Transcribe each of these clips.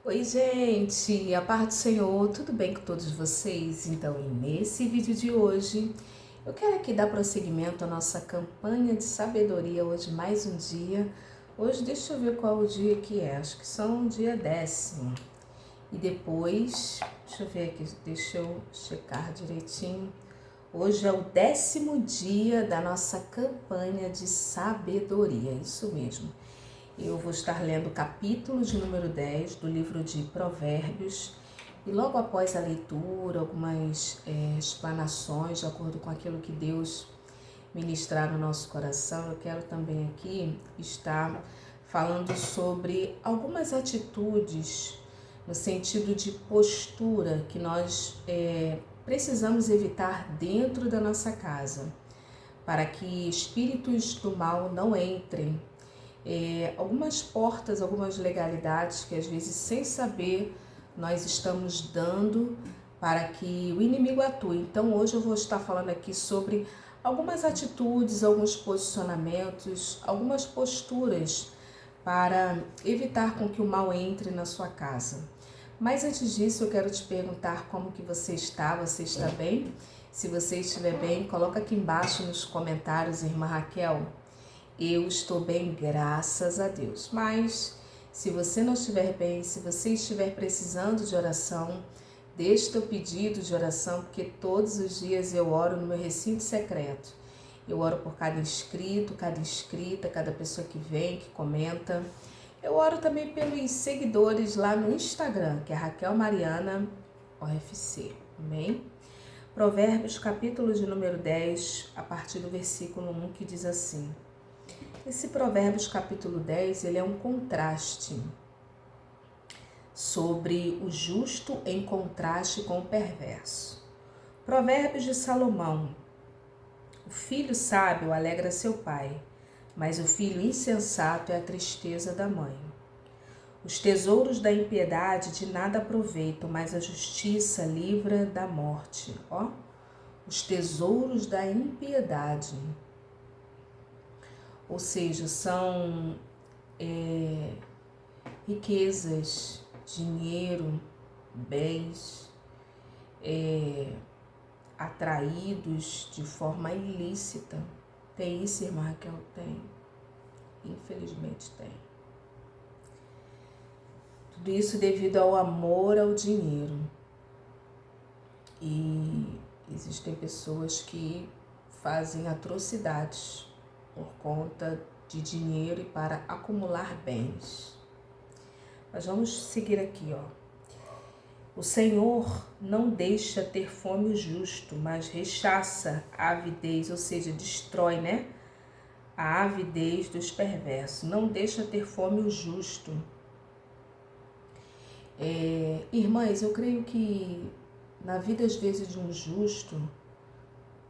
Oi, gente, a paz do Senhor, tudo bem com todos vocês? Então, nesse vídeo de hoje, eu quero aqui dar prosseguimento à nossa campanha de sabedoria, hoje mais um dia. Hoje, deixa eu ver qual o dia que é, acho que são o dia 10º. E depois, deixa eu ver aqui, deixa eu checar direitinho. Hoje é o 10º dia da nossa campanha de sabedoria, isso mesmo. Eu vou estar lendo o capítulo de número 10 do livro de Provérbios e logo após a leitura, algumas explanações de acordo com aquilo que Deus ministrar no nosso coração, eu quero também aqui estar falando sobre algumas atitudes no sentido de postura que nós precisamos evitar dentro da nossa casa, para que espíritos do mal não entrem. Algumas portas, algumas legalidades que às vezes sem saber nós estamos dando para que o inimigo atue. Então hoje eu vou estar falando aqui sobre algumas atitudes, alguns posicionamentos, algumas posturas para evitar com que o mal entre na sua casa. Mas antes disso eu quero te perguntar como que você está bem? Se você estiver bem, coloca aqui embaixo nos comentários, irmã Raquel. Eu estou bem, graças a Deus. Mas se você não estiver bem, se você estiver precisando de oração, deixe teu pedido de oração, porque todos os dias eu oro no meu recinto secreto. Eu oro por cada inscrito, cada inscrita, cada pessoa que vem, que comenta. Eu oro também pelos seguidores lá no Instagram, que é Raquel Mariana OFC. Amém? Provérbios, capítulo de número 10, a partir do versículo 1, que diz assim: esse Provérbios capítulo 10, ele é um contraste sobre o justo em contraste com o perverso. Provérbios de Salomão: o filho sábio alegra seu pai, mas o filho insensato é a tristeza da mãe. Os tesouros da impiedade de nada aproveitam, mas a justiça livra da morte. Os tesouros da impiedade. Ou seja, são riquezas, dinheiro, bens atraídos de forma ilícita. Tem isso, irmã Raquel? Tem. Infelizmente tem. Tudo isso devido ao amor ao dinheiro. E existem pessoas que fazem atrocidades por conta de dinheiro e para acumular bens. Mas vamos seguir aqui, O Senhor não deixa ter fome o justo, mas rechaça a avidez, ou seja, destrói, a avidez dos perversos. Não deixa ter fome o justo. Irmãs, eu creio que na vida, às vezes, de um justo,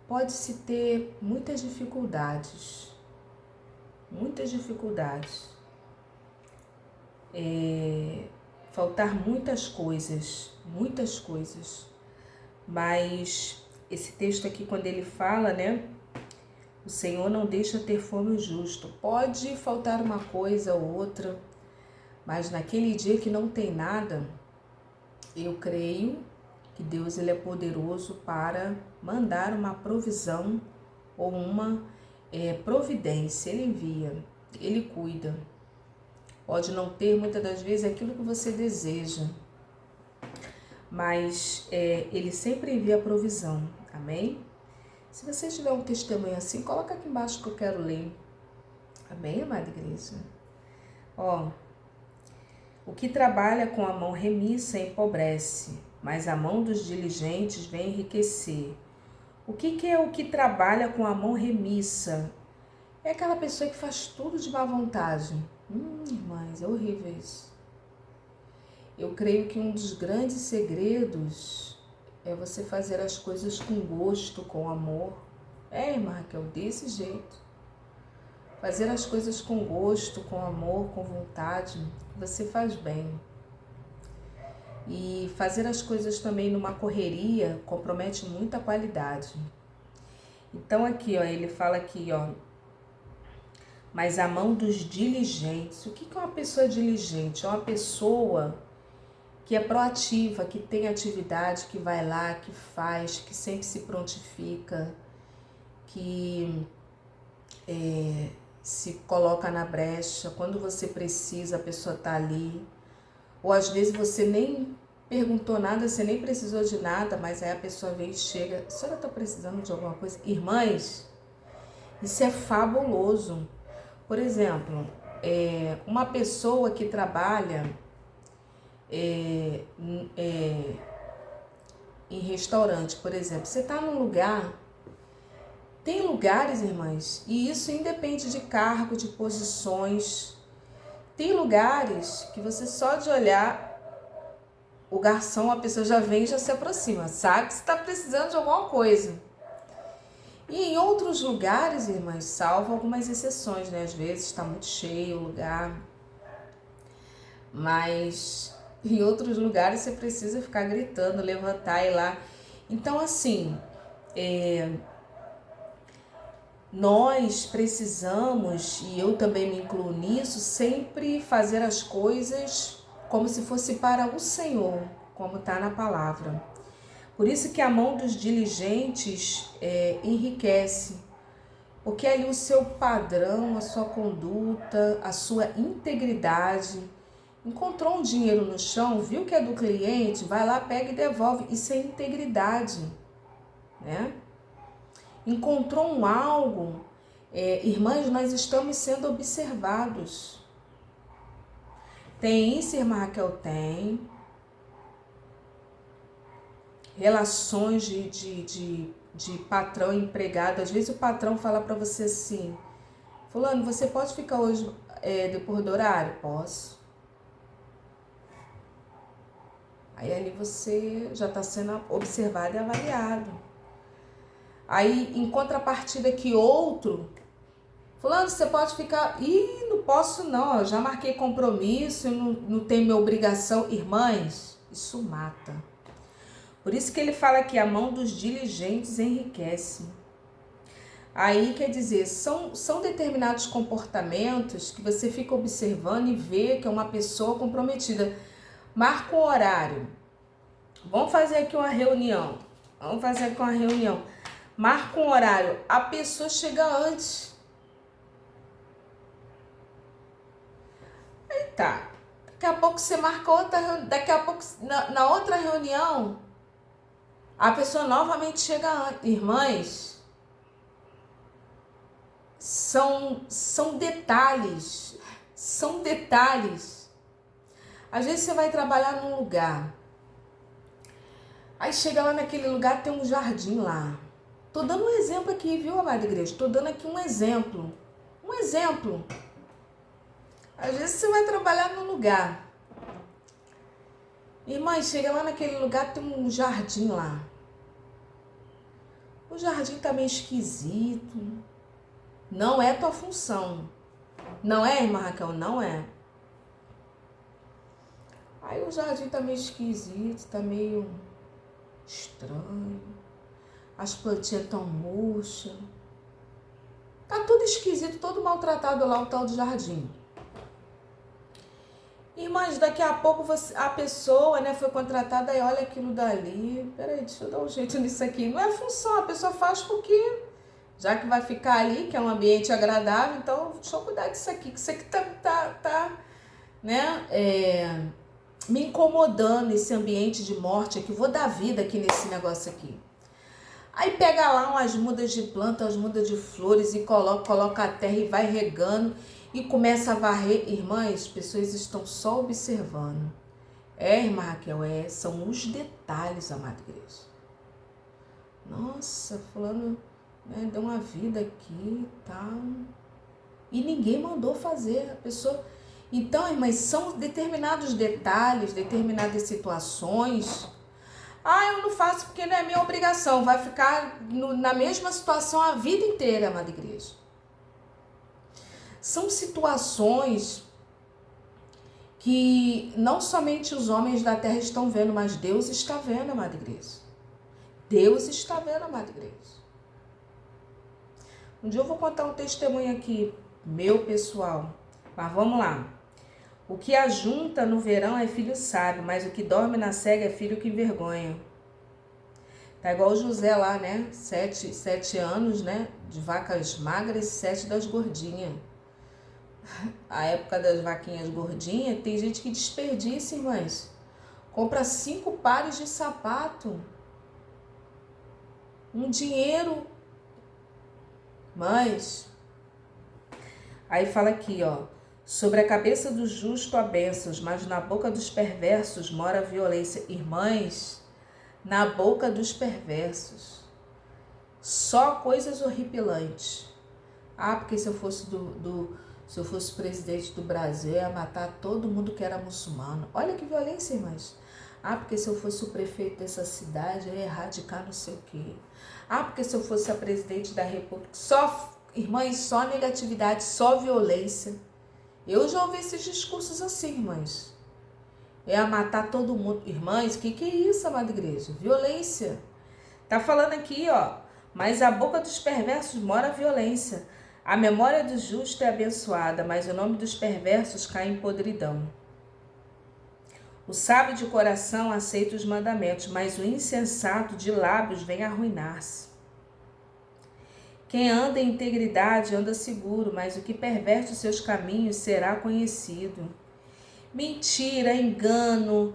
pode-se ter muitas dificuldades. Faltar muitas coisas, mas esse texto aqui, quando ele fala, o Senhor não deixa ter fome o justo. Pode faltar uma coisa ou outra, mas naquele dia que não tem nada, eu creio que Deus ele é poderoso para mandar uma provisão ou uma providência. Ele envia, ele cuida. Pode não ter muitas das vezes aquilo que você deseja, mas ele sempre envia a provisão. Amém? Se você tiver um testemunho assim, coloca aqui embaixo que eu quero ler. Amém, amada igreja? O que trabalha com a mão remissa empobrece, mas a mão dos diligentes vem enriquecer. O que é o que trabalha com a mão remissa? É aquela pessoa que faz tudo de má vontade. Irmãs, é horrível isso. Eu creio que um dos grandes segredos é você fazer as coisas com gosto, com amor. Irmã Raquel, desse jeito. Fazer as coisas com gosto, com amor, com vontade, você faz bem. E fazer as coisas também numa correria compromete muita qualidade. Então aqui, ele fala aqui, mas a mão dos diligentes. O que é uma pessoa diligente? É uma pessoa que é proativa, que tem atividade, que vai lá, que faz, que sempre se prontifica, que se coloca na brecha. Quando você precisa, a pessoa está ali. Ou às vezes você nem perguntou nada, você nem precisou de nada, mas aí a pessoa vem e chega. A senhora está precisando de alguma coisa? Irmãs, isso é fabuloso. Por exemplo, uma pessoa que trabalha em restaurante, por exemplo, você está num lugar, tem lugares, irmãs, e isso independe de cargo, de posições, tem lugares que você só de olhar o garçom, a pessoa já vem e já se aproxima, sabe que você está precisando de alguma coisa. E em outros lugares, irmãs, salvo algumas exceções, né? Às vezes está muito cheio o lugar, mas em outros lugares você precisa ficar gritando, levantar e ir lá. Então, assim, nós precisamos, e eu também me incluo nisso, sempre fazer as coisas como se fosse para o Senhor, como está na palavra. Por isso que a mão dos diligentes enriquece, porque ali o seu padrão, a sua conduta, a sua integridade. Encontrou um dinheiro no chão, viu que é do cliente, vai lá, pega e devolve. Isso é integridade, né? Encontrou um algo, irmãs, nós estamos sendo observados. Tem isso, irmã Raquel? Tem. Relações de patrão e empregado. Às vezes o patrão fala para você assim: fulano, você pode ficar hoje depois do horário? Posso. Aí ali você já está sendo observado e avaliado. Aí em contrapartida que outro, fulano, você pode ficar, não posso não, eu já marquei compromisso, não tenho minha obrigação. Irmãs, isso mata. Por isso que ele fala que a mão dos diligentes enriquece. Aí quer dizer, são determinados comportamentos que você fica observando e vê que é uma pessoa comprometida. Marca um horário. Vamos fazer aqui uma reunião. Marca um horário. A pessoa chega antes. Aí tá. Daqui a pouco você marca outra reunião. Daqui a pouco, na outra reunião, a pessoa novamente chega antes. Irmãs, são detalhes. São detalhes. Às vezes você vai trabalhar num lugar. Aí chega lá naquele lugar, tem um jardim lá. Tô dando um exemplo aqui, viu, amada igreja? Tô dando aqui um exemplo. Um exemplo. Às vezes você vai trabalhar num lugar. Irmã, chega lá naquele lugar, tem um jardim lá. O jardim tá meio esquisito. Não é tua função. Não é, irmã Raquel? Não é. Aí o jardim tá meio esquisito, tá meio estranho. As plantinhas tão murchas. Tá tudo esquisito, todo maltratado lá, o tal do jardim. Irmãs, daqui a pouco a pessoa, né, foi contratada e olha aquilo dali. Peraí, deixa eu dar um jeito nisso aqui. Não é função, a pessoa faz porque, já que vai ficar ali, que é um ambiente agradável, então deixa eu cuidar disso aqui, que isso aqui tá né, me incomodando, esse ambiente de morte aqui. Vou dar vida aqui nesse negócio aqui. Aí pega lá umas mudas de planta, umas mudas de flores e coloca a terra e vai regando e começa a varrer. Irmãs, as pessoas estão só observando. Irmã Raquel, são os detalhes, amada igreja. Nossa, fulano, né, deu uma vida aqui e tal. E ninguém mandou fazer, a pessoa... Então, irmãs, são determinados detalhes, determinadas situações. Eu não faço porque não é minha obrigação. Vai ficar na mesma situação a vida inteira, amada igreja. São situações que não somente os homens da terra estão vendo, mas Deus está vendo, amada igreja. Deus está vendo, amada igreja. Um dia eu vou contar um testemunho aqui, meu pessoal. Mas vamos lá. O que ajunta no verão é filho sábio, mas o que dorme na cega é filho que envergonha. Tá igual o José lá, né? 7 anos, né? De vacas magras e 7 das gordinhas. A época das vaquinhas gordinhas, tem gente que desperdiça, irmãs. Compra 5 pares de sapato. Um dinheiro. Mas, aí fala aqui, ó. Sobre a cabeça do justo há bênçãos, mas na boca dos perversos mora a violência. Irmãs, na boca dos perversos, só coisas horripilantes. Ah, porque se eu fosse se eu fosse presidente do Brasil, eu ia matar todo mundo que era muçulmano. Olha que violência, irmãs. Ah, porque se eu fosse o prefeito dessa cidade, eu ia erradicar não sei o quê. Ah, porque se eu fosse a presidente da república, irmãs, só negatividade, só violência. Eu já ouvi esses discursos assim, irmãs. É a matar todo mundo. Irmãs, o que é isso, amada igreja? Violência. Tá falando aqui, ó. Mas a boca dos perversos mora a violência. A memória do justo é abençoada, mas o nome dos perversos cai em podridão. O sábio de coração aceita os mandamentos, mas o insensato de lábios vem arruinar-se. Quem anda em integridade anda seguro, mas o que perverte os seus caminhos será conhecido. Mentira, engano,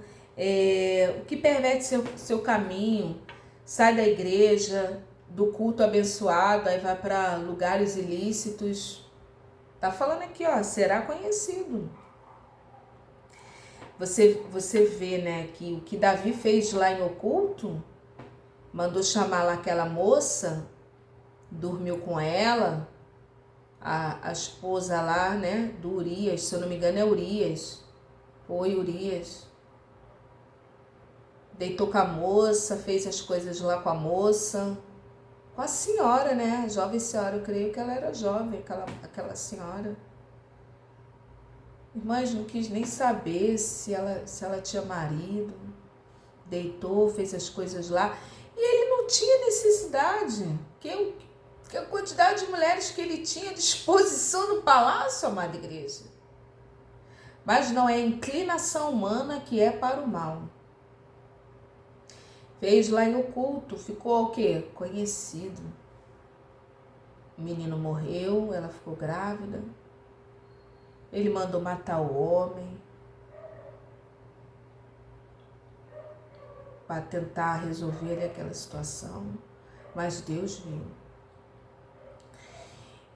o que perverte seu caminho, sai da igreja, do culto abençoado, aí vai para lugares ilícitos. Tá falando aqui, ó, será conhecido. Você vê, né, que o que Davi fez lá em oculto, mandou chamar lá aquela moça, dormiu com ela, a esposa lá, né, do Urias, se eu não me engano é Urias. Oi, Urias. Deitou com a moça, fez as coisas lá com a moça. Com a senhora, né? A jovem senhora, eu creio que ela era jovem, aquela senhora. Irmãs, não quis nem saber se ela tinha marido. Deitou, fez as coisas lá. E ele não tinha necessidade. Que a quantidade de mulheres que ele tinha à disposição no palácio, amada igreja. Mas não é a inclinação humana que é para o mal. Fez lá em oculto, ficou o quê? Conhecido. O menino morreu, ela ficou grávida. Ele mandou matar o homem para tentar resolver ali aquela situação. Mas Deus viu.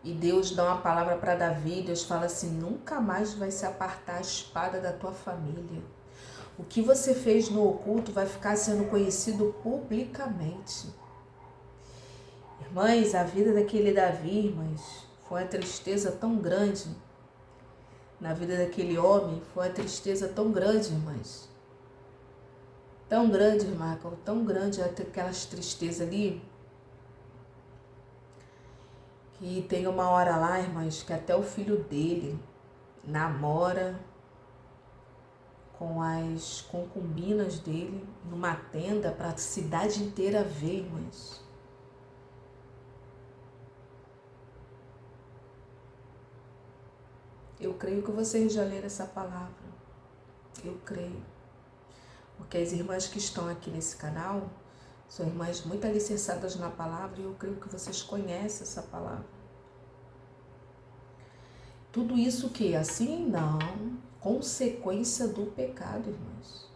E Deus dá uma palavra para Davi. Deus fala assim, nunca mais vai se apartar a espada da tua família. O que você fez no oculto vai ficar sendo conhecido publicamente. Irmãs, a vida daquele Davi, irmãs, foi uma tristeza tão grande. Na vida daquele homem, foi uma tristeza tão grande, irmãs. Tão grande, irmã, tão grande aquelas tristezas ali. Que tem uma hora lá, irmãs, que até o filho dele namora com as concubinas dele numa tenda para a cidade inteira ver, irmãs. Eu creio que vocês já leram essa palavra. Eu creio. Porque as irmãs que estão aqui nesse canal são irmãs muito alicerçadas na palavra e eu creio que vocês conhecem essa palavra. Tudo isso que assim não, consequência do pecado, irmãos.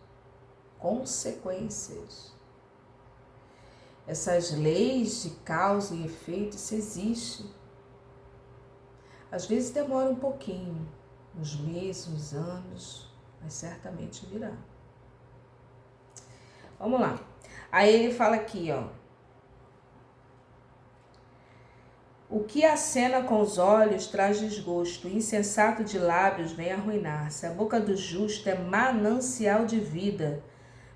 Consequências. Essas leis de causa e efeito, isso existe. Às vezes demora um pouquinho, uns meses, uns anos, mas certamente virá. Vamos lá. Aí ele fala aqui, ó. O que acena com os olhos traz desgosto, o insensato de lábios vem arruinar-se. A boca do justo é manancial de vida,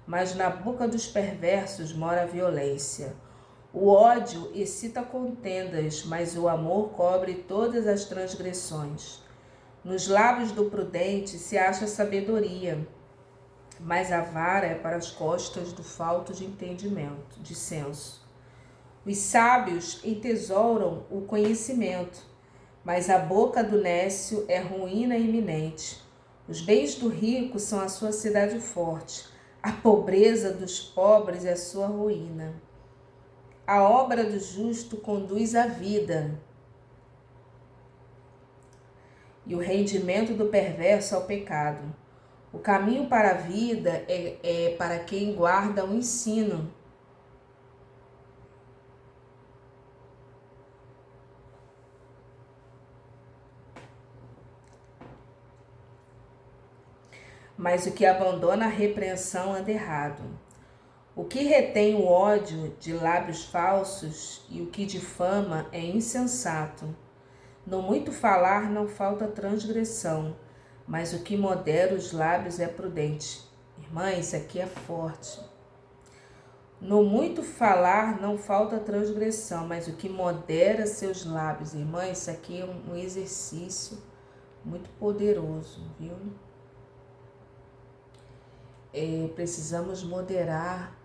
mas na boca dos perversos mora a violência. O ódio excita contendas, mas o amor cobre todas as transgressões. Nos lábios do prudente se acha sabedoria, mas a vara é para as costas do falto de entendimento, de senso. Os sábios entesouram o conhecimento, mas a boca do nécio é ruína iminente. Os bens do rico são a sua cidade forte. A pobreza dos pobres é a sua ruína. A obra do justo conduz à vida, e o rendimento do perverso ao pecado. O caminho para a vida é para quem guarda o ensino. Mas o que abandona a repreensão anda errado. O que retém o ódio de lábios falsos e o que difama é insensato. No muito falar não falta transgressão, mas o que modera os lábios é prudente. Irmã, isso aqui é forte. No muito falar não falta transgressão, mas o que modera seus lábios. Irmã, isso aqui é um exercício muito poderoso, viu? Precisamos moderar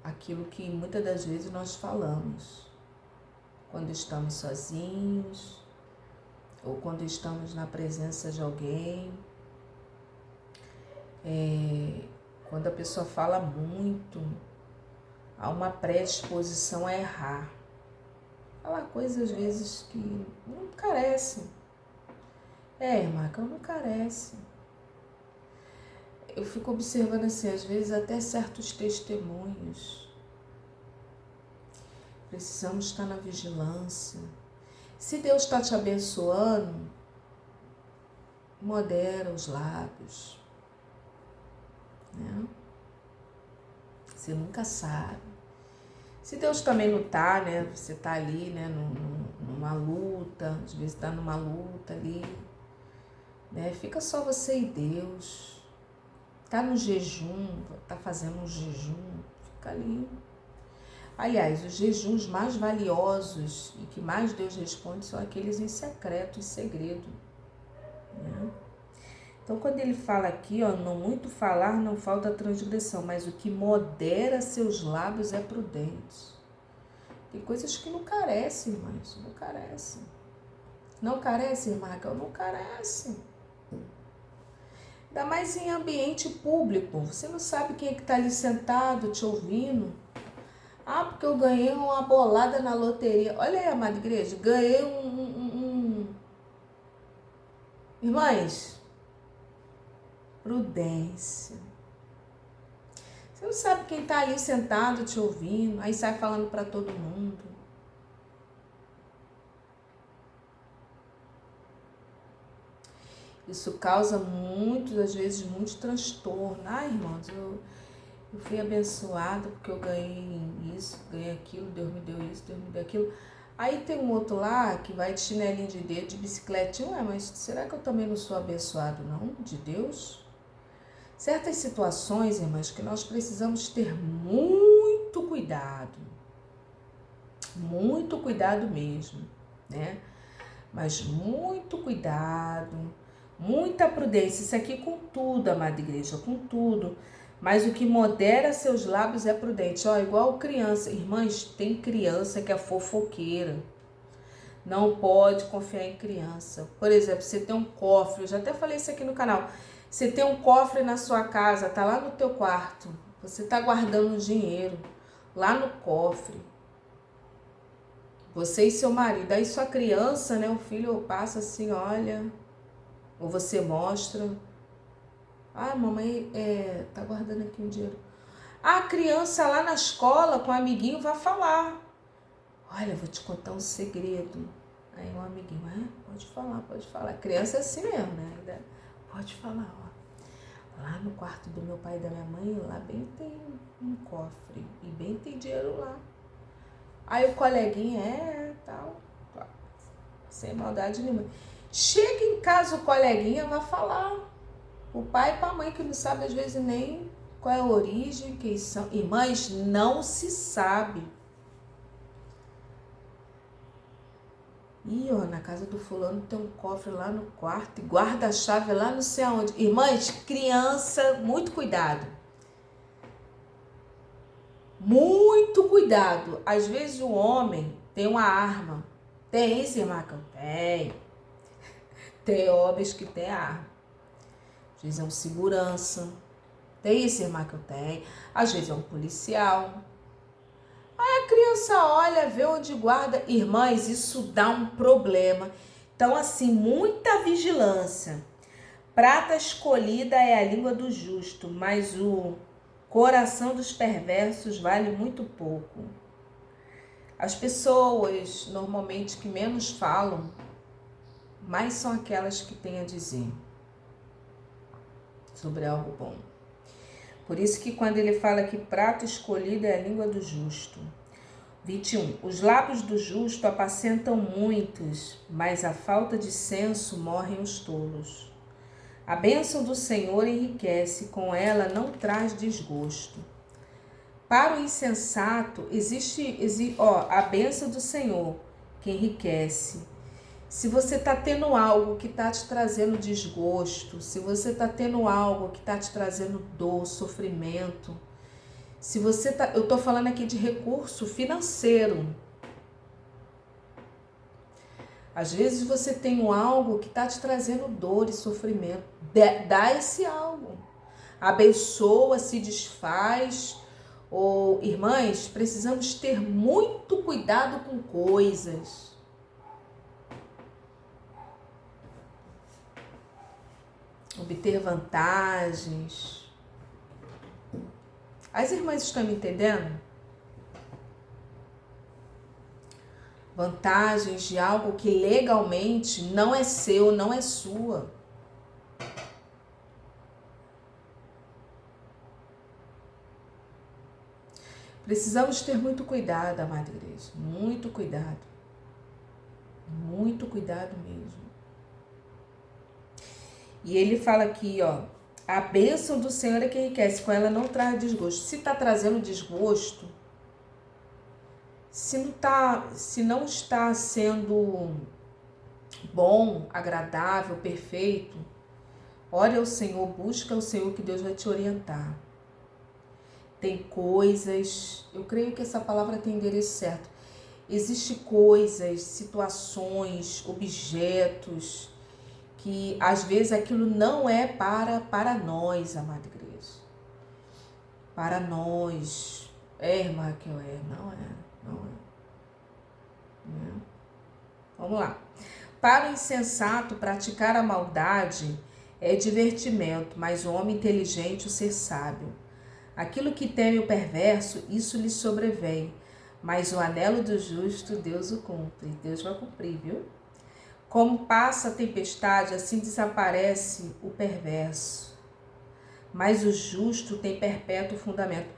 aquilo que muitas das vezes nós falamos. Quando estamos sozinhos, ou quando estamos na presença de alguém, quando a pessoa fala muito, há uma predisposição a errar. Falar coisas às vezes que não carecem. Irmã, que não carece. Eu fico observando assim, às vezes até certos testemunhos. Precisamos estar na vigilância. Se Deus está te abençoando, modera os lábios. Né? Você nunca sabe. Se Deus também não está, né? Você está ali, né? Numa luta, às vezes está numa luta ali, né? Fica só você e Deus. Está no jejum, está fazendo um jejum, fica ali. Aliás, os jejuns mais valiosos e que mais Deus responde são aqueles em secreto e segredo. Né? Então, quando ele fala aqui, no muito falar não falta transgressão, mas o que modera seus lábios é prudente. Tem coisas que não carecem, irmãs, não carecem. Não carece, irmã Raquel? Não carece. Ainda mais em ambiente público. Você não sabe quem é que está ali sentado te ouvindo. Porque eu ganhei uma bolada na loteria. Olha aí, amada igreja, ganhei Irmãs, prudência. Você não sabe quem está ali sentado te ouvindo, aí sai falando para todo mundo. Isso causa às vezes, muito transtorno. Irmãos, eu fui abençoada porque eu ganhei isso, ganhei aquilo, Deus me deu isso, Deus me deu aquilo. Aí tem um outro lá que vai de chinelinho de dedo, de bicicletinha. Mas será que eu também não sou abençoado, não? De Deus? Certas situações, irmãs, que nós precisamos ter muito cuidado mesmo, né? Mas muito cuidado, muita prudência. Isso aqui com tudo, amada igreja, com tudo. Mas o que modera seus lábios é prudente. Igual criança. Irmãs, tem criança que é fofoqueira. Não pode confiar em criança. Por exemplo, você tem um cofre. Eu já até falei isso aqui no canal. Você tem um cofre na sua casa, tá lá no teu quarto. Você tá guardando dinheiro lá no cofre. Você e seu marido. Aí sua criança, né? O filho passa assim, olha. Ou você mostra. Mamãe tá guardando aqui um dinheiro. A criança lá na escola com o amiguinho vai falar. Olha, vou te contar um segredo. Aí o amiguinho, pode falar. A criança é assim mesmo, né? Pode falar, Lá no quarto do meu pai e da minha mãe, lá bem tem um cofre. E bem tem dinheiro lá. Aí o coleguinha, tal. Sem maldade nenhuma. Chega em casa o coleguinha vai falar. O pai e a mãe que não sabe às vezes nem qual é a origem, quem são. Irmãs, não se sabe. Na casa do fulano tem um cofre lá no quarto, e guarda a chave lá não sei aonde. Irmãs, criança, muito cuidado. Muito cuidado. Às vezes o homem tem uma arma. Tem isso, irmã? Tem. Tem homens que têm arma. às vezes é um segurança. Tem esse irmã que eu tenho. Às vezes é um policial. Aí a criança olha, vê onde guarda. Irmãs, isso dá um problema. Então, assim, muita vigilância. Prata escolhida é a língua do justo, mas o coração dos perversos vale muito pouco. As pessoas, normalmente, que menos falam, mais são aquelas que têm a dizer sobre algo bom. Por isso que quando ele fala que prata escolhida é a língua do justo. 21. Os lábios do justo apacentam muitos, mas a falta de senso morrem os tolos. A bênção do Senhor enriquece, com ela não traz desgosto. Para o insensato existe a bênção do Senhor que enriquece. Se você está tendo algo que está te trazendo desgosto, se você está tendo algo que está te trazendo dor, sofrimento, se você tá, eu estou falando aqui de recurso financeiro. Às vezes você tem algo que está te trazendo dor e sofrimento. Dá esse algo. Abençoa, se desfaz. Ou, irmãs, precisamos ter muito cuidado com coisas. Obter vantagens. As irmãs estão me entendendo? Vantagens de algo que legalmente não é seu, não é sua. Precisamos ter muito cuidado, amada igreja. Muito cuidado. Muito cuidado mesmo. E ele fala aqui, ó. A bênção do Senhor é que enriquece, com ela não traz desgosto. Se está trazendo desgosto, se não está sendo bom, agradável, perfeito, ore ao Senhor, busca o Senhor que Deus vai te orientar. Tem coisas, eu creio que essa palavra tem endereço certo. Existem coisas, situações, objetos, que às vezes aquilo não é para nós, amada igreja. Para nós. Irmã Raquel, não é. Vamos lá. Para o insensato, praticar a maldade é divertimento, mas o homem inteligente, o ser sábio. Aquilo que teme o perverso, isso lhe sobrevém, mas o anelo do justo, Deus o cumpre. Deus vai cumprir, viu? Como passa a tempestade, assim desaparece o perverso, mas o justo tem perpétuo fundamento.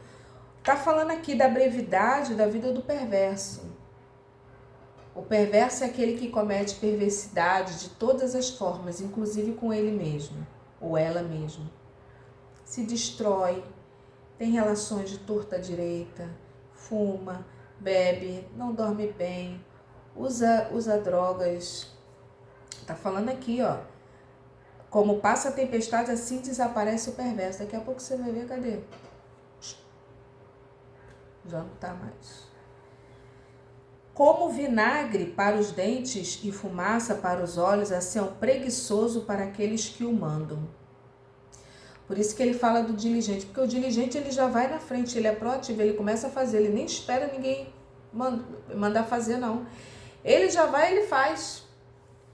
Está falando aqui da brevidade da vida do perverso. O perverso é aquele que comete perversidade de todas as formas, inclusive com ele mesmo, ou ela mesma. Se destrói, tem relações de torta direita, fuma, bebe, não dorme bem, usa drogas. Tá falando aqui, ó. Como passa a tempestade, assim desaparece o perverso. Daqui a pouco você vai ver, cadê? Já não tá mais. Como vinagre para os dentes e fumaça para os olhos, assim é o preguiçoso para aqueles que o mandam. Por isso que ele fala do diligente, porque o diligente ele já vai na frente, ele é proativo, ele começa a fazer, ele nem espera ninguém mandar fazer, não. Ele já vai, ele faz.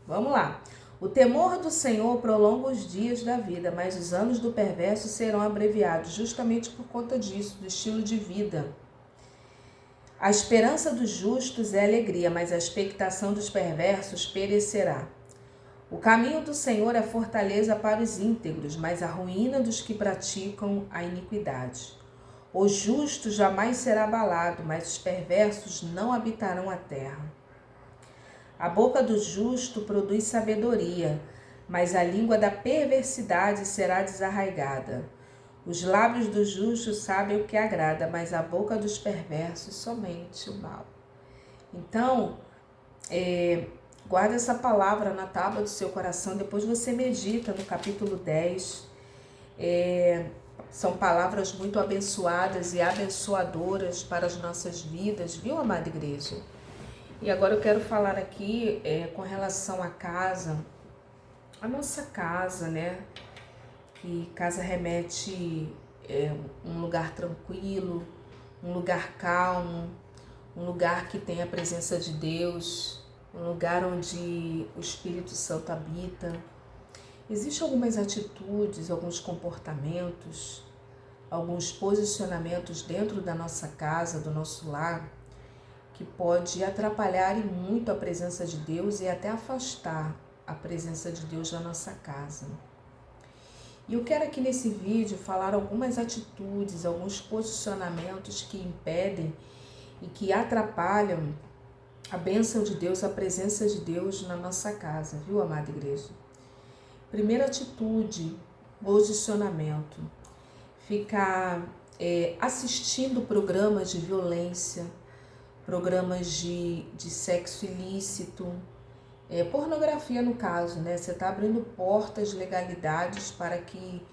Vamos lá. O temor do Senhor prolonga os dias da vida, mas os anos do perverso serão abreviados, justamente por conta disso, do estilo de vida. A esperança dos justos é alegria, mas a expectação dos perversos perecerá. O caminho do Senhor é fortaleza para os íntegros, mas a ruína dos que praticam a iniquidade. O justo jamais será abalado, mas os perversos não habitarão a terra. A boca do justo produz sabedoria, mas a língua da perversidade será desarraigada. Os lábios do justo sabem o que agrada, mas a boca dos perversos somente o mal. Então, guarda essa palavra na tábua do seu coração, depois você medita no capítulo 10. São palavras muito abençoadas e abençoadoras para as nossas vidas, viu, amada igreja? E agora eu quero falar aqui com relação à casa, a nossa casa, né? que casa remete um lugar tranquilo, um lugar calmo, um lugar que tem a presença de Deus, um lugar onde o Espírito Santo habita. Existem algumas atitudes, alguns comportamentos, alguns posicionamentos dentro da nossa casa, do nosso lar, que pode atrapalhar e muito a presença de Deus e até afastar a presença de Deus da nossa casa. E eu quero aqui nesse vídeo falar algumas atitudes, alguns posicionamentos que impedem e que atrapalham a bênção de Deus, a presença de Deus na nossa casa, viu, amada igreja? Primeira atitude, posicionamento. Ficar assistindo programas de violência, programas de sexo ilícito, pornografia no caso, né? Você está abrindo portas, legalidades para que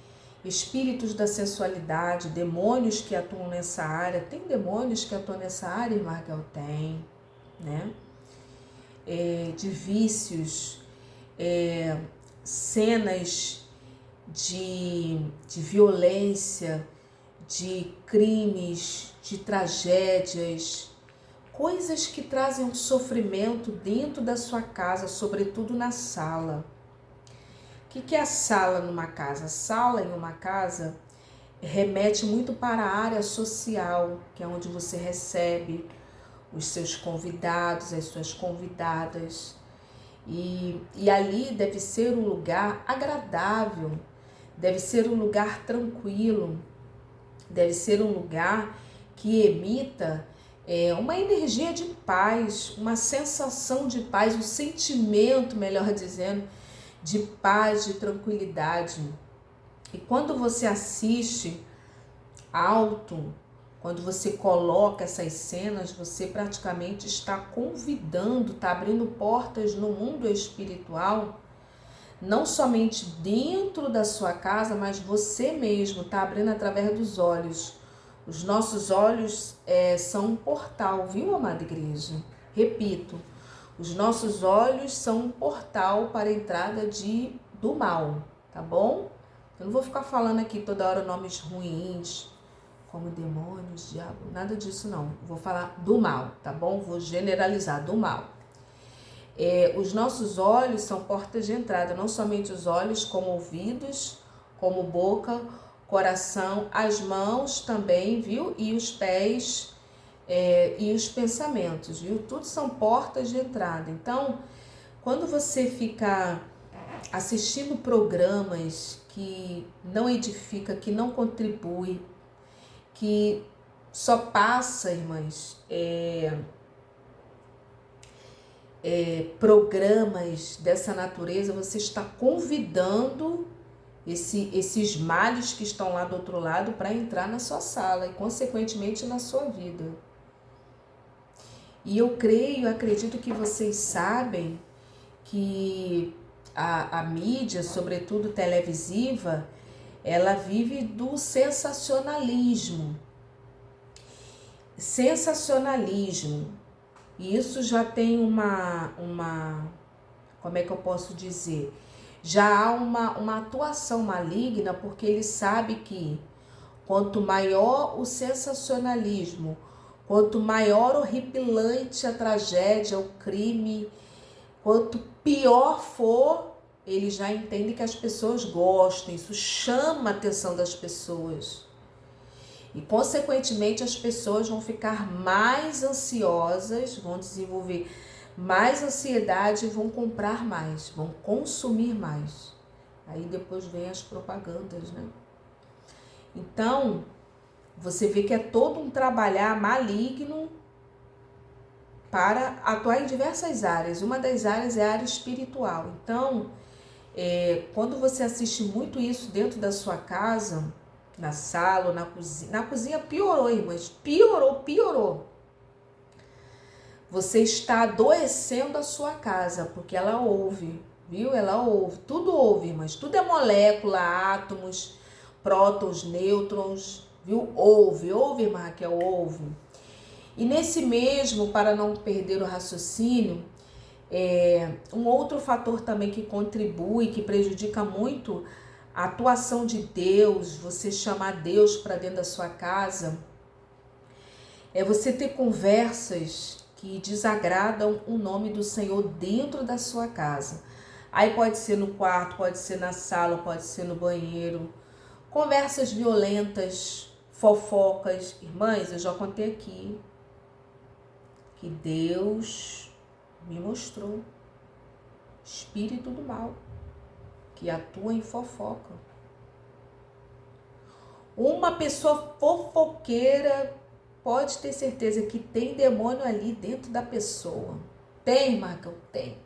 espíritos da sensualidade, demônios que atuam nessa área, tem demônios que atuam nessa área, irmã Raquel? Tem, né? De vícios, cenas de violência, de crimes, de tragédias, coisas que trazem um sofrimento dentro da sua casa, sobretudo na sala. O que é a sala numa casa? A sala em uma casa remete muito para a área social, que é onde você recebe os seus convidados, as suas convidadas. E ali deve ser um lugar agradável, deve ser um lugar tranquilo, deve ser um lugar que emita uma energia de paz, uma sensação de paz, um sentimento, melhor dizendo, de paz, de tranquilidade. E quando você assiste alto, quando você coloca essas cenas, você praticamente está convidando, está abrindo portas no mundo espiritual, não somente dentro da sua casa, mas você mesmo está abrindo através dos olhos. Os nossos olhos são um portal, viu, amada igreja? Repito, os nossos olhos são um portal para a entrada do mal, tá bom? Eu não vou ficar falando aqui toda hora nomes ruins, como demônios, diabo, nada disso não. Vou falar do mal, tá bom? Vou generalizar, do mal. Os nossos olhos são portas de entrada, não somente os olhos, como ouvidos, como boca, coração, as mãos também, viu? E os pés e os pensamentos, viu? Tudo são portas de entrada. Então, quando você fica assistindo programas que não edifica, que não contribui, que só passa, irmãs, programas dessa natureza, você está convidando esses males que estão lá do outro lado para entrar na sua sala e, consequentemente, na sua vida. E eu acredito que vocês sabem que a mídia, sobretudo televisiva, ela vive do sensacionalismo. E isso já tem como é que eu posso dizer? Já há uma atuação maligna, porque ele sabe que quanto maior o sensacionalismo, quanto maior horripilante a tragédia, o crime, quanto pior for, ele já entende que as pessoas gostam, isso chama a atenção das pessoas. E, consequentemente, as pessoas vão ficar mais ansiosas, vão desenvolver mais ansiedade e vão comprar mais, vão consumir mais. Aí depois vem as propagandas, né? Então, você vê que é todo um trabalhar maligno para atuar em diversas áreas. Uma das áreas é a área espiritual. Então, quando você assiste muito isso dentro da sua casa, na sala ou na cozinha piorou, irmãs, piorou. Você está adoecendo a sua casa, porque ela ouve, viu? Ela ouve, tudo ouve, irmãs, tudo é molécula, átomos, prótons, nêutrons, viu? Ouve, irmã Raquel, ouve. E nesse mesmo, para não perder o raciocínio, um outro fator também que contribui, que prejudica muito a atuação de Deus, você chamar Deus para dentro da sua casa, é você ter conversas que desagradam o nome do Senhor dentro da sua casa. Aí pode ser no quarto, pode ser na sala, pode ser no banheiro. Conversas violentas, fofocas. Irmãs, eu já contei aqui que Deus me mostrou espírito do mal que atua em fofoca. Uma pessoa fofoqueira pode ter certeza que tem demônio ali dentro da pessoa. Tem, Marcão? Tem.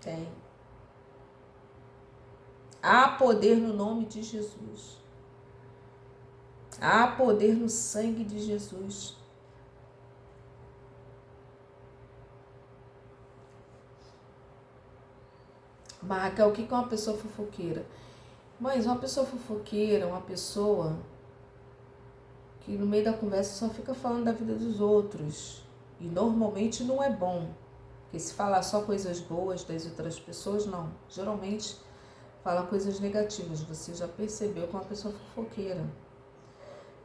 Tem. Há poder no nome de Jesus. Há poder no sangue de Jesus. Marcão, o que é uma pessoa fofoqueira? Mas uma pessoa fofoqueira, uma pessoa que no meio da conversa só fica falando da vida dos outros. E normalmente não é bom. Porque se falar só coisas boas das outras pessoas, não. Geralmente fala coisas negativas. Você já percebeu que é uma pessoa fofoqueira.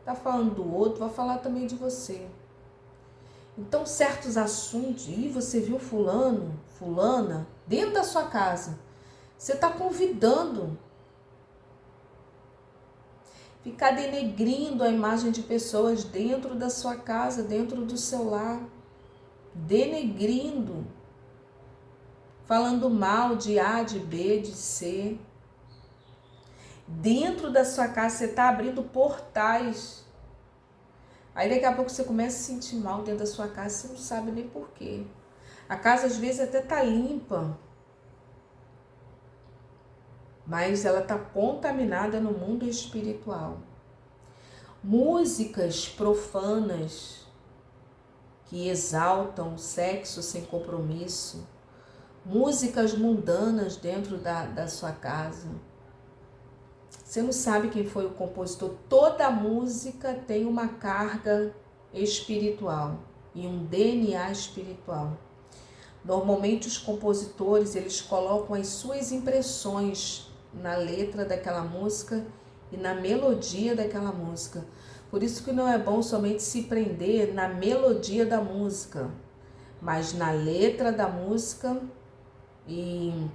Tá falando do outro, vai falar também de você. Então certos assuntos, e você viu fulano, fulana, dentro da sua casa. Você está convidando. Ficar denegrindo a imagem de pessoas dentro da sua casa, dentro do seu lar. Denegrindo. Falando mal de A, de B, de C. Dentro da sua casa você está abrindo portais. Aí daqui a pouco você começa a se sentir mal dentro da sua casa, você não sabe nem porquê. A casa às vezes até está limpa. Mas ela está contaminada no mundo espiritual. Músicas profanas que exaltam o sexo sem compromisso. Músicas mundanas dentro da sua casa. Você não sabe quem foi o compositor. Toda música tem uma carga espiritual e um DNA espiritual. Normalmente os compositores, eles colocam as suas impressões na letra daquela música e na melodia daquela música. Por isso que não é bom somente se prender na melodia da música, mas na letra da música e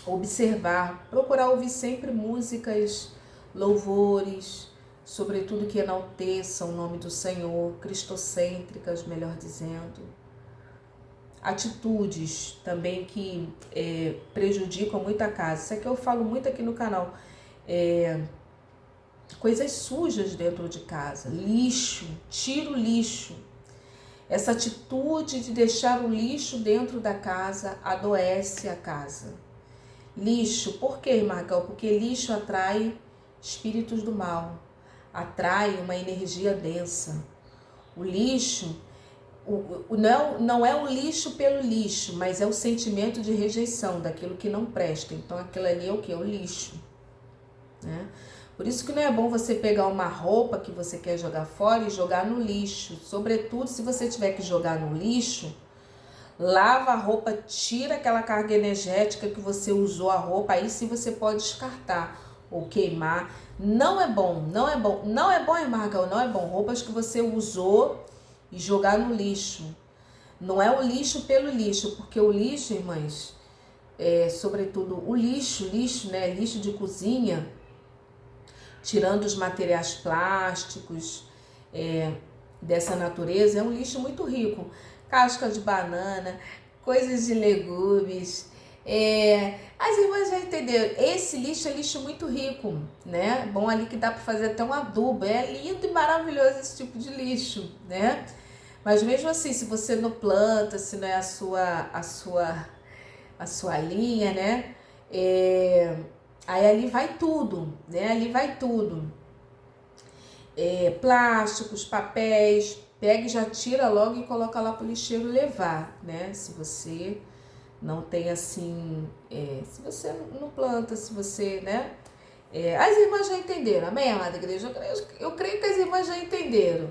observar, procurar ouvir sempre músicas, louvores, sobretudo que enalteçam o nome do Senhor, cristocêntricas, melhor dizendo. Atitudes também que prejudicam muito a casa. Isso aqui eu falo muito aqui no canal. Coisas sujas dentro de casa. Lixo, tira o lixo. Essa atitude de deixar o lixo dentro da casa adoece a casa. Lixo, por quê, Marcão? Porque lixo atrai espíritos do mal. Atrai uma energia densa. O lixo... não é o lixo pelo lixo, mas é o sentimento de rejeição daquilo que não presta. Então aquilo ali é o que? É o lixo, né? Por isso que não é bom você pegar uma roupa que você quer jogar fora e jogar no lixo. Sobretudo se você tiver que jogar no lixo, lava a roupa, tira aquela carga energética que você usou a roupa, aí sim você pode descartar ou queimar. Não é bom, não é bom, não é bom, Marcão, não é bom. Roupas que você usou e jogar no lixo. Não é o lixo pelo lixo, porque o lixo, irmãs, sobretudo o lixo, né, lixo de cozinha, tirando os materiais plásticos dessa natureza, é um lixo muito rico. Casca de banana, coisas de legumes. As irmãs já entenderam. Esse lixo é lixo muito rico, né? Bom ali que dá para fazer até um adubo. É lindo e maravilhoso esse tipo de lixo, né? Mas mesmo assim, se você não planta, se não é a sua linha, né? Aí ali vai tudo, né? Ali vai tudo. Plásticos, papéis, pega e já tira logo e coloca lá pro lixeiro levar, né? Se você não tem assim, se você não planta, se você, né? As irmãs já entenderam, amém, amada igreja? Eu creio que as irmãs já entenderam.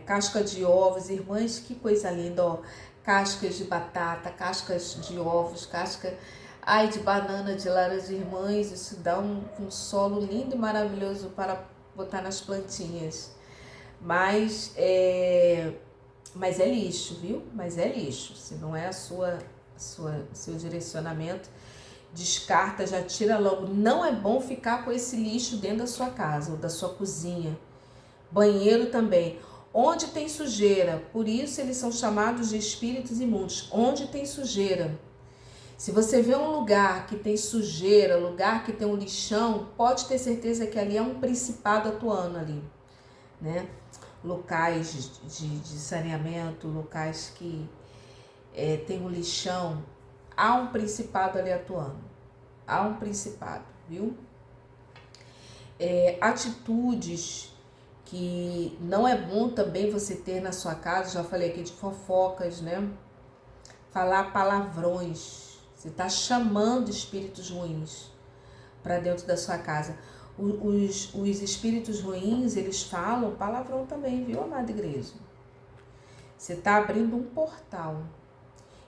Casca de ovos, irmãs, que coisa linda, ó. cascas de batata, cascas de ovos, de banana, de laranja irmãs. Isso dá um solo lindo e maravilhoso para botar nas plantinhas. Mas é lixo, viu? Mas é lixo. Se não é seu direcionamento, descarta, já tira logo. Não é bom ficar com esse lixo dentro da sua casa ou da sua cozinha. Banheiro também. Onde tem sujeira, por isso eles são chamados de espíritos imundos. Onde tem sujeira. Se você vê um lugar que tem sujeira, lugar que tem um lixão, pode ter certeza que ali é um principado atuando ali, né? Locais de saneamento, locais que tem um lixão, há um principado ali atuando. Há um principado, viu? Atitudes que não é bom também você ter na sua casa, já falei aqui de fofocas, né? Falar palavrões, você está chamando espíritos ruins para dentro da sua casa. Os espíritos ruins, eles falam palavrão também, viu, amada igreja? Você está abrindo um portal.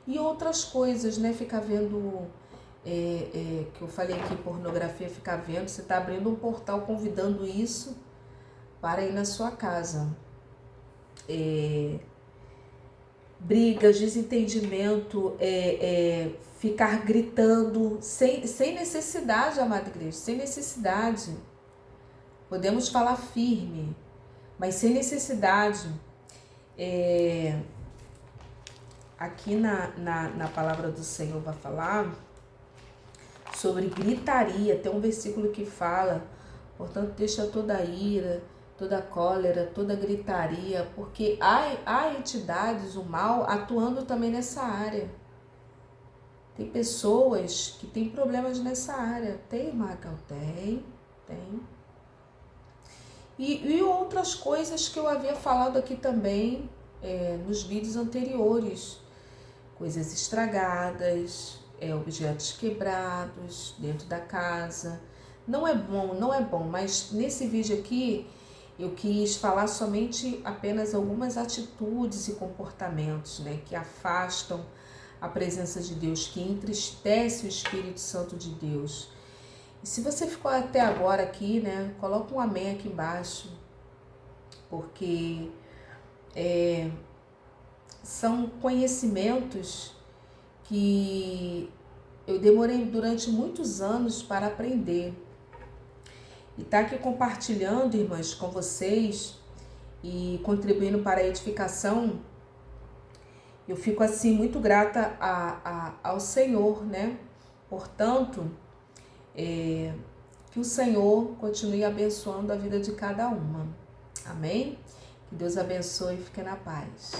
E outras coisas, né? Ficar vendo, que eu falei aqui, pornografia, ficar vendo, você está abrindo um portal convidando isso para ir na sua casa. Brigas, desentendimento, ficar gritando sem necessidade, amada igreja, sem necessidade. Podemos falar firme, mas sem necessidade. Aqui na palavra do Senhor vai falar sobre gritaria. Tem um versículo que fala, portanto, deixa toda a ira, toda a cólera, toda a gritaria, porque há entidades, o mal, atuando também nessa área. Tem pessoas que têm problemas nessa área. Tem, Macau? Tem. E outras coisas que eu havia falado aqui também, nos vídeos anteriores. Coisas estragadas, objetos quebrados dentro da casa. Não é bom, mas nesse vídeo aqui eu quis falar somente apenas algumas atitudes e comportamentos, né, que afastam a presença de Deus, que entristece o Espírito Santo de Deus. E se você ficou até agora aqui, né, coloca um amém aqui embaixo, porque são conhecimentos que eu demorei durante muitos anos para aprender. E estar aqui compartilhando, irmãs, com vocês e contribuindo para a edificação, eu fico assim muito grata ao Senhor, né? Portanto, que o Senhor continue abençoando a vida de cada uma. Amém? Que Deus abençoe e fique na paz.